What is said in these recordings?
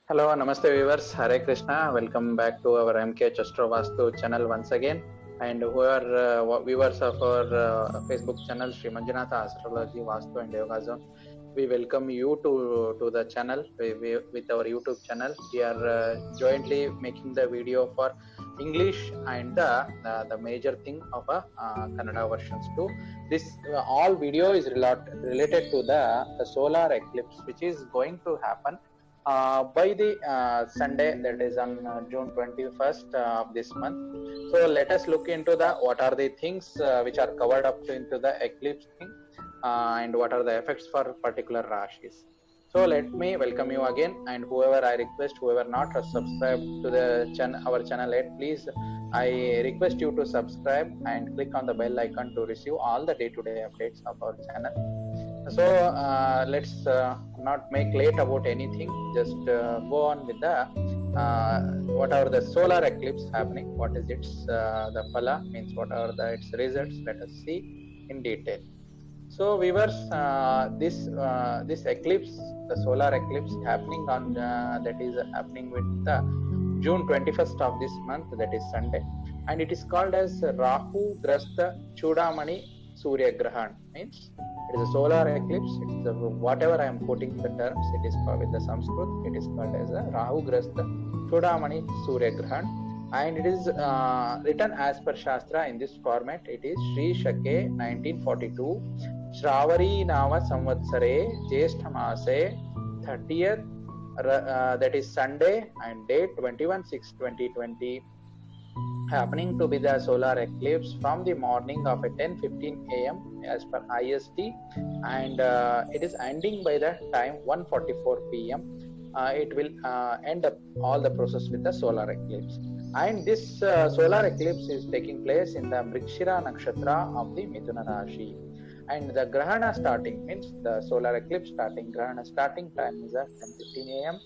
Hello, Namaste viewers. Hare Krishna. Welcome back to our MK Chastro Vastu channel once again. And who are viewers of our Facebook channel, Sri Manjunatha Astrology, Vastu and Yoga Zone, we welcome you to the channel with our YouTube channel. We are jointly making the video for English and the major thing of Kannada versions too. This all video is related to the solar eclipse, which is going to happen by the Sunday, that is on June 21st of this month. So let us look into the what are the things which are covered up into the eclipse thing and what are the effects for particular rashis. So let me welcome you again, and whoever I request, whoever not subscribed to the our channel yet, please I request you to subscribe and click on the bell icon to receive all the day-to-day updates of our channel. So let's not make late about anything. Just go on with the whatever the solar eclipse happening. What is its the phala means? What are its results? Let us see in detail. So viewers, this eclipse, the solar eclipse happening on that is happening with the June 21st of this month, that is Sunday, and it is called as Rahu Grasta Chudamani Surya Grahan. Means it is a solar eclipse. It's whatever I am quoting the terms, it is with the Sanskrit. It is called as a Rahu Grasta Chudamani Surya Grahan, and it is written as per Shastra in this format. It is Sri Shake 1942 Shravari Nava Samvatsare Jyeshtha Mase 30th, that is Sunday, and date 21/6/2020, happening to be the solar eclipse from the morning of 10:15 a.m. as per IST, and it is ending by the time 1:44 p.m. It will end up all the process with the solar eclipse, and this solar eclipse is taking place in the Mrigshira Nakshatra of the Mithuna Rashi. And the Grahana starting means the solar eclipse starting, Grahana starting time is at 10:15 a.m.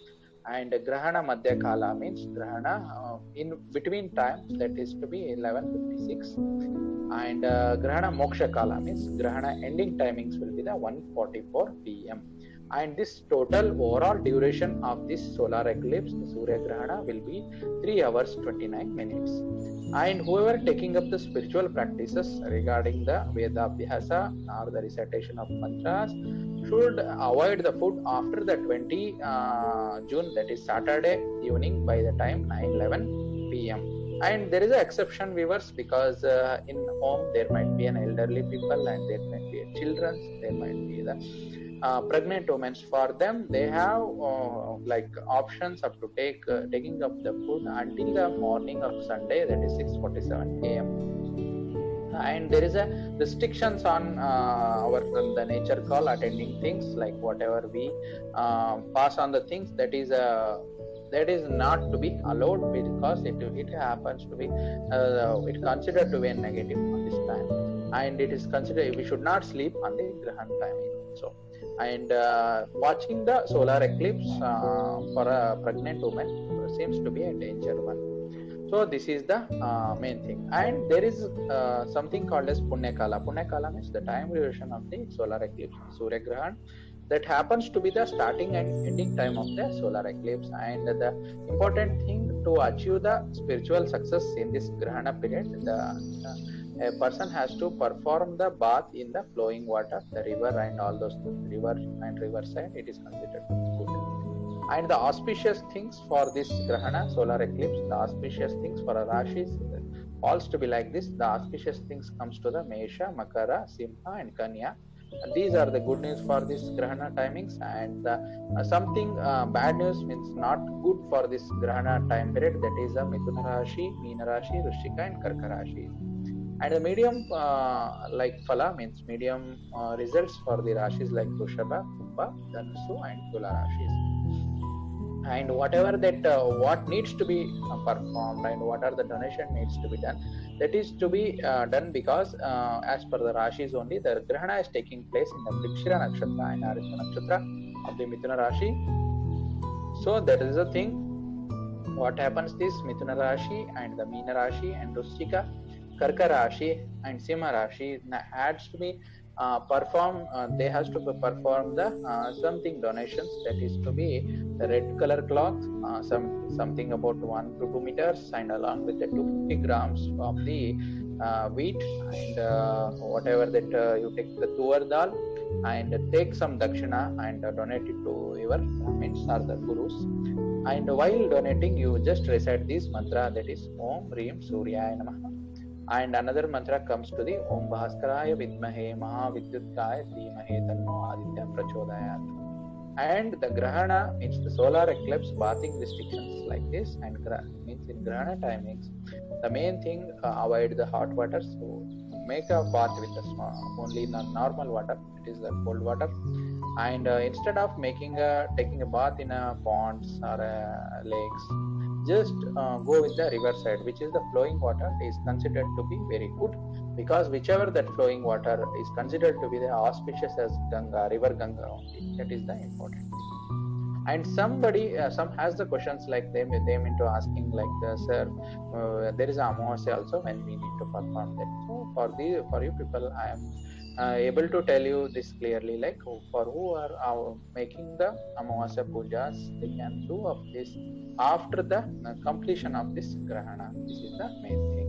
and Grahana Madhya Kala means Grahana in between times, that is to be 11:56, and Grahana Moksha Kala means Grahana ending timings will be the 1:44 p.m. And this total overall duration of this solar eclipse, the Surya Grahana, will be 3 hours 29 minutes. And whoever taking up the spiritual practices regarding the Veda Abhyasa or the recitation of mantras should avoid the food after the 20 June, that is Saturday evening, by the time 9:11 p.m. And there is an exception, viewers, because in home there might be an elderly people and there might be children, there might be the pregnant women. For them, they have like options up to taking up the food until the morning of Sunday, that is 6:47 a.m. And there is a restrictions on the nature call attending things, like whatever we pass on the things, that is not to be allowed, because it happens to be it considered to be a negative on this time, and it is considered we should not sleep on the Grahan timing. So, and watching the solar eclipse for a pregnant woman seems to be a danger one. So this is the main thing. And there is something called as Punya Kala. Punya Kala means the time duration of the solar eclipse, Surya Grahan, that happens to be the starting and ending time of the solar eclipse. And the important thing to achieve the spiritual success in this Grahana period, a person has to perform the bath in the flowing water, the river and all those river and riverside. It is considered good. And the auspicious things for this Grahana solar eclipse, the auspicious things for a Rashis falls to be like this. The auspicious things comes to the Mesha, Makara, Simha and Kanya. And these are the good news for this Grahana timings, and something bad news means not good for this Grahana time period, that is Mithuna Rashi, Meena Rashi, Vrishika and Karka Rashi. And the medium like Phala means medium results for the Rashis like Vrishabha, Kumbha, Dhanusu and Tula Rashis. And whatever that what needs to be performed and what are the donation needs to be done, that is to be done, because as per the Rashis only, the Grahana is taking place in the Mrigshira Nakshatra and Arisha Nakshatra of the Mithuna Rashi. So that is the thing. What happens this Mithuna Rashi and the Meena Rashi and Vrishika, Karka Rashi and Simha Rashi has to be they has to perform the something donations, that is to be the red color cloth, something about 1 to 2 meters, and along with the 250 grams of the wheat, and whatever that you take the tuar dal, and take some dakshina and donate it to your brahmins or the gurus. And while donating, you just recite this mantra, that is Om Reem Suryaya Namaha. And another mantra comes to the Om Bhaskaraya Vidmahe Mahavidyutkaya Dhimahe Tanno Aditya Prachodayat. And the grahana means the solar eclipse bathing restrictions like this, and means in grahana timings, the main thing, avoid the hot water. So make a bath with the only the normal water, it is the cold water. And instead of taking a bath in a ponds or lakes, just go with the river side, which is the flowing water, is considered to be very good, because whichever that flowing water is considered to be the auspicious as Ganga, river Ganga only. That is the important thing. And somebody, some has the questions like them into asking like, sir, there is Amavasya also when we need to perform that. So for you people, I am able to tell you this clearly, like for who are making the Amavasya pujas, they can do of this after the completion of this grahana. This is the main thing.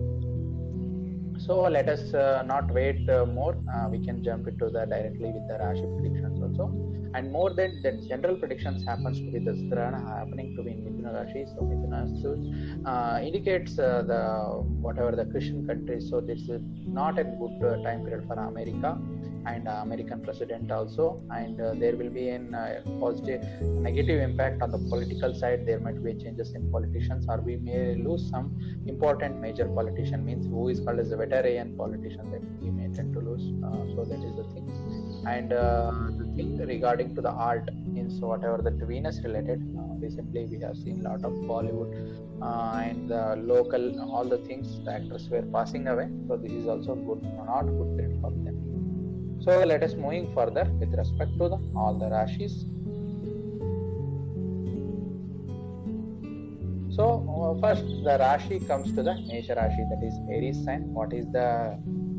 So let us not wait more. We can jump into the directly with the Rashi predictions also. And more than that, general predictions happens to be the grahana happening to be in Mithuna Rashi. So Mithuna indicates the whatever the Christian countries. So this is not a good time period for America and American president also. And there will be a positive, negative impact on the political side. There might be changes in politicians, or we may lose some important major politician, means who is called as a veteran politician, that we may tend to lose. So that is the thing. And the thing regarding to the art means whatever that Venus related, recently we have seen a lot of Bollywood and the local, all the things, the actors were passing away. So this is also good, not good thing for them. So let us moving further with respect to all the Rashis. So first the Rashi comes to the Mesha Rashi, that is Aries sign. What is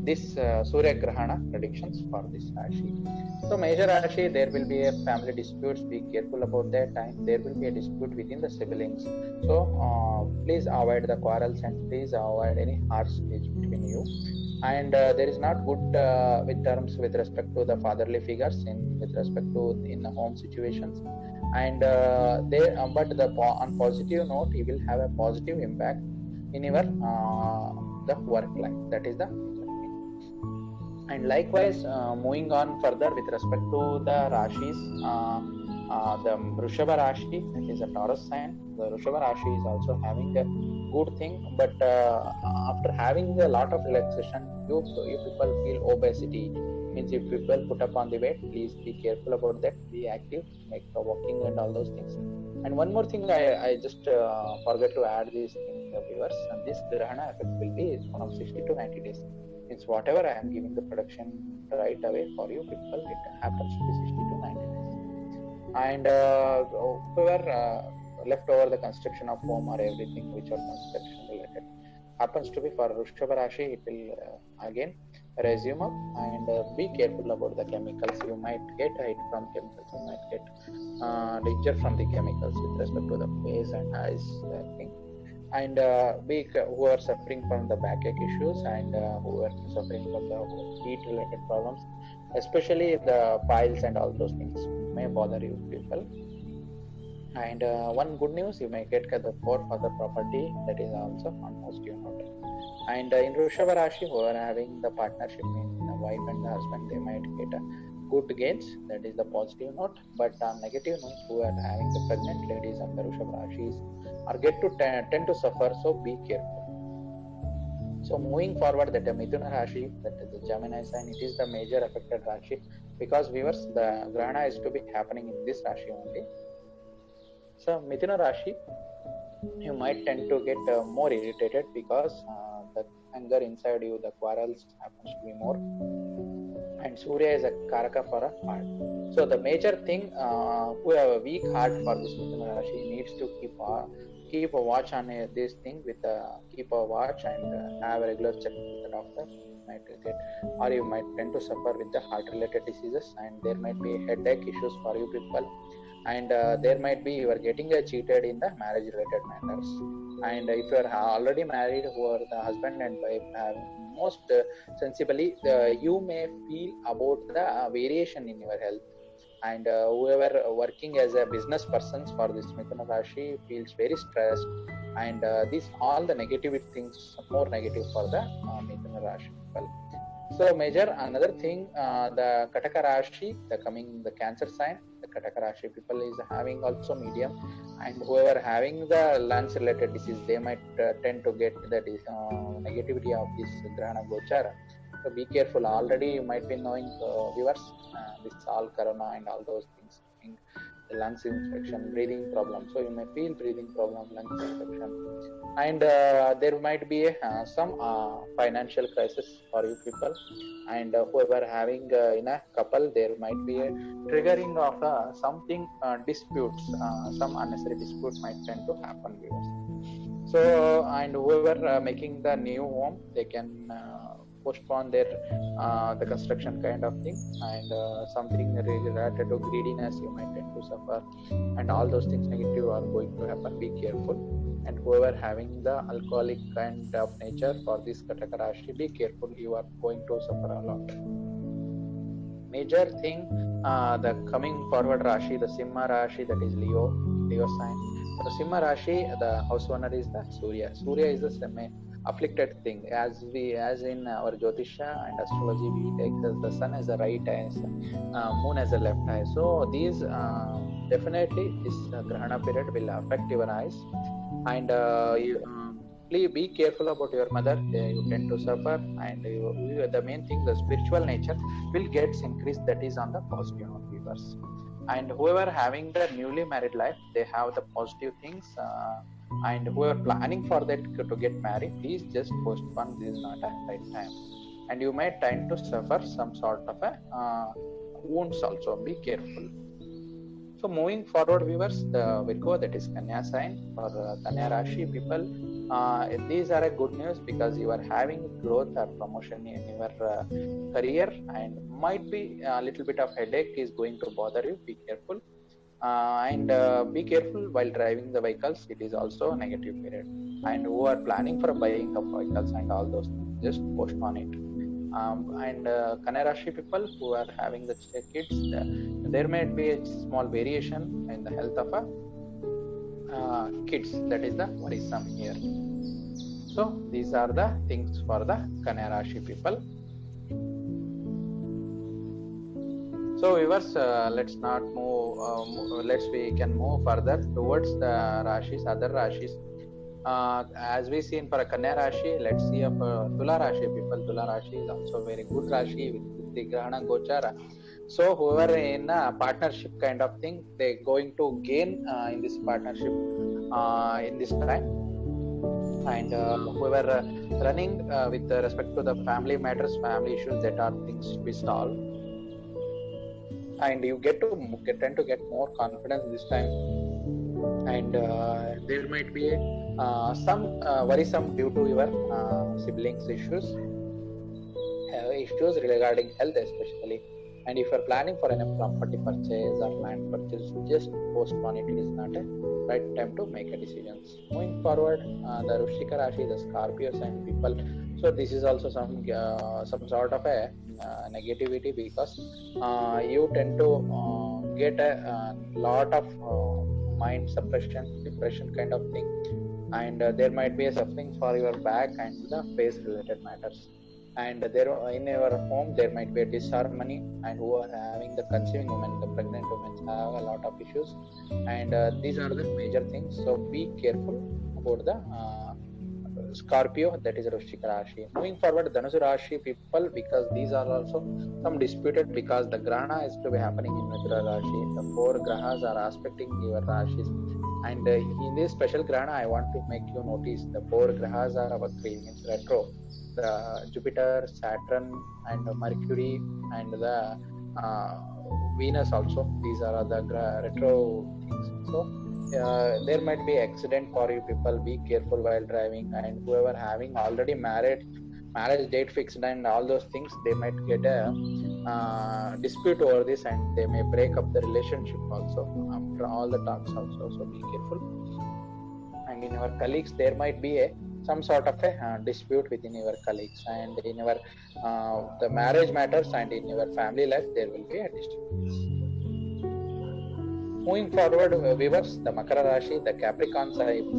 this Surya Grahana predictions for this Rashi? So Mesha Rashi, there will be a family disputes. Be careful about that time. There will be a dispute within the siblings. So please avoid the quarrels and please avoid any harsh speech between you. And there is not good with terms with respect to the fatherly figures with respect to in the home situations. And but on positive note, you will have a positive impact in your the work life. That is the major thing. And likewise, moving on further with respect to the Rashis, the Vrishabha Rashi, that is a Taurus sign. The Vrishabha Rashi is also having a good thing, but after having a lot of relaxation, you people feel obesity. Means if people put up on the weight, please be careful about that. Be active, make walking and all those things. And one more thing, I just forgot to add this in the viewers. And this Grahana effect will be from 60 to 90 days. Means whatever I am giving the production right away for you people, it happens to be 60 to 90 days. And whoever left over the construction of home or everything which are construction related happens to be for Vrishabha Rashi, it will again resume up. And be careful about the chemicals. You might get hit from chemicals, you might get danger from the chemicals with respect to the face and eyes thing. And who are suffering from the backache issues, and who are suffering from the heat related problems, especially the piles and all those things may bother you people. And one good news, you may get the 4 for the property, that is also on positive note. And in Vrishabha Rashi, who are having the partnership in the wife and the husband, they might get good gains, that is the positive note. But on negative notes, who are having the pregnant ladies and the Vrishabha Rashis are tend to suffer, so be careful. So moving forward, that the Mithuna Rashi, that is the Gemini sign, it is the major affected Rashi, because viewers, the Grahana is to be happening in this Rashi only. So Mithuna Rashi, you might tend to get more irritated, because the anger inside you, the quarrels happens to be more. And Surya is a Karaka for a heart. So the major thing, who have a weak heart for this Mithuna Rashi needs to keep a watch on this thing, keep a watch and have a regular check with the doctor. Might get, or you might tend to suffer with the heart related diseases, and there might be headache issues for you people. and there might be you are getting cheated in the marriage related matters. And if you are already married, who are the husband and wife, most sensibly you may feel about the variation in your health. And whoever working as a business persons for this Mithuna Rashi feels very stressed, and these all the negative things more negative for the Mithuna Rashi people. So major another thing, the Kataka Rashi, the coming the Cancer sign, the Kataka Rashi people is having also medium, and whoever having the lungs related disease, they might tend to get the negativity of this Grahana Gochara. So be careful. Already you might be knowing, viewers, this all corona and all those things, the lungs infection, breathing problem. So you may feel breathing problem, lungs infection, and there might be some financial crisis for you people. And whoever having in a couple, there might be a triggering of something disputes, some unnecessary dispute might tend to happen, viewers. So and whoever making the new home, they can postpone their the construction kind of thing, and something related to greediness you might tend to suffer, and all those things negative are going to happen. Be careful. And whoever having the alcoholic kind of nature for this Kataka Rashi, be careful, you are going to suffer a lot. Major thing, the coming forward Rashi, the Simha Rashi, that is Leo sign. The Simha Rashi, the house owner is the Surya. Surya is the semi afflicted thing, as in our Jyotisha and astrology we take the sun as a right eye, moon as a left eye. So these definitely this Grahana period will affect your eyes, and please be careful about your mother. You tend to suffer, and the main thing, the spiritual nature will get increased, that is on the positive note, viewers. And whoever having the newly married life, they have the positive things, and who are planning for that to get married, please just postpone. This is not a right time, and you may tend to suffer some sort of a wounds also. Be careful. So moving forward, viewers, the Virgo, that is Kanya sign, for Kanya Rashi people, these are a good news because you are having growth or promotion in your career, and might be a little bit of headache is going to bother you. Be careful. And be careful while driving the vehicles. It is also a negative period, and who are planning for buying of vehicles and all those things, just postpone it. And Kanya Rashi people who are having the kids, there might be a small variation in the health of kids. That is the worrisome here. So these are the things for the Kanya Rashi people. So viewers, let's not move. We can move further towards the Rashis, other Rashis. As we see for a Kanya Rashi, let's see of Tula Rashi people. Tula Rashi is also very good Rashi with the Grahana Gochara. So whoever in a partnership kind of thing, they going to gain in this partnership in this time. And whoever running with respect to the family matters, family issues, that are things to be solved. And you tend to get more confidence this time, and there might be some worrisome due to your siblings issues regarding health especially. And if you are planning for any property purchase or land purchase, just postpone it. It is not a right time to make a decisions. Moving forward, the Wrishika Rashi, the Scorpio sign people. So this is also some sort of a negativity, because you tend to get a lot of mind suppression, depression kind of thing, and there might be a suffering for your back and the face related matters. And there in your home there might be a disharmony, and who are having the conceiving women, the pregnant women have a lot of issues, and these are the major things. So be careful about the Scorpio, that is Wrishika Rashi. Moving forward, Dhanusu Rashi people, because these are also some disputed, because the Grahana is to be happening in Mithuna Rashi. The 4 Grahas are aspecting your Rashis, and in this special Grahana I want to make you notice the 4 Grahas are our 3 means retro. The Jupiter, Saturn, and Mercury, and the Venus also. These are the retro things. So there might be accident for you people. Be careful while driving, and whoever having already marriage date fixed and all those things, they might get a dispute over this, and they may break up the relationship also after all the talks also. So be careful. And in your colleagues, there might be some sort of a dispute within your colleagues, and in your the marriage matters and in your family life there will be a dispute. Moving forward, viewers, the Makara Rashi, the Capricorn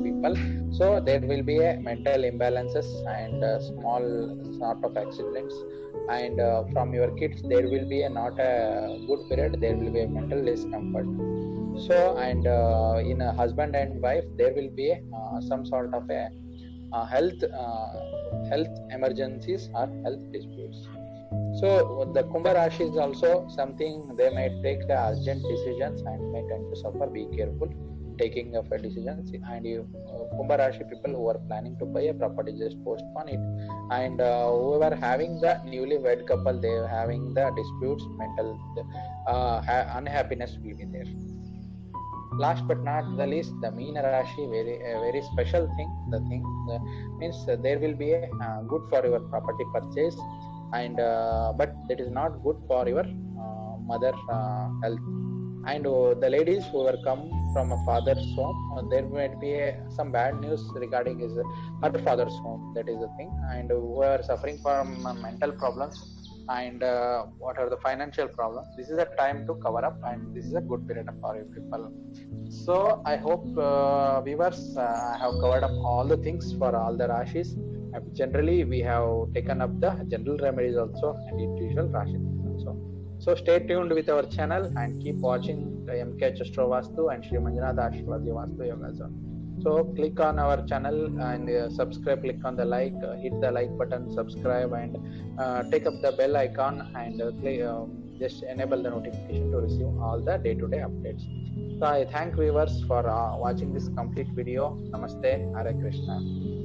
people, so there will be a mental imbalances and small sort of accidents, and from your kids there will be not a good period, there will be a mental discomfort. So, and in a husband and wife there will be some sort of a health emergencies or health disputes. So the Kumbha Rashi is also something they may take urgent decisions and may tend to suffer. Be careful taking of a decisions. And you Kumbha Rashi people who are planning to buy a property, just postpone it. And whoever having the newly wed couple, they are having the disputes, mental unhappiness will be there. Last but not the least, the Meena Rashi, very special thing. The thing means there will be a good for your property purchase, and but that is not good for your mother health. And the ladies who are come from a father's home, there might be some bad news regarding her father's home. That is the thing. And who are suffering from mental problems and what are the financial problems, this is a time to cover up, and this is a good period for you people. So I hope viewers have covered up all the things for all the Rashis. Generally we have taken up the general remedies also and individual Rashi also. So stay tuned with our channel and keep watching MK Astro Vastu and Sri Manjunatha Astrology Vastu Yoga Zone. So click on our channel and subscribe, click on the like, hit the like button, subscribe, and take up the bell icon and just enable the notification to receive all the day-to-day updates. So I thank viewers for watching this complete video. Namaste, Hare Krishna.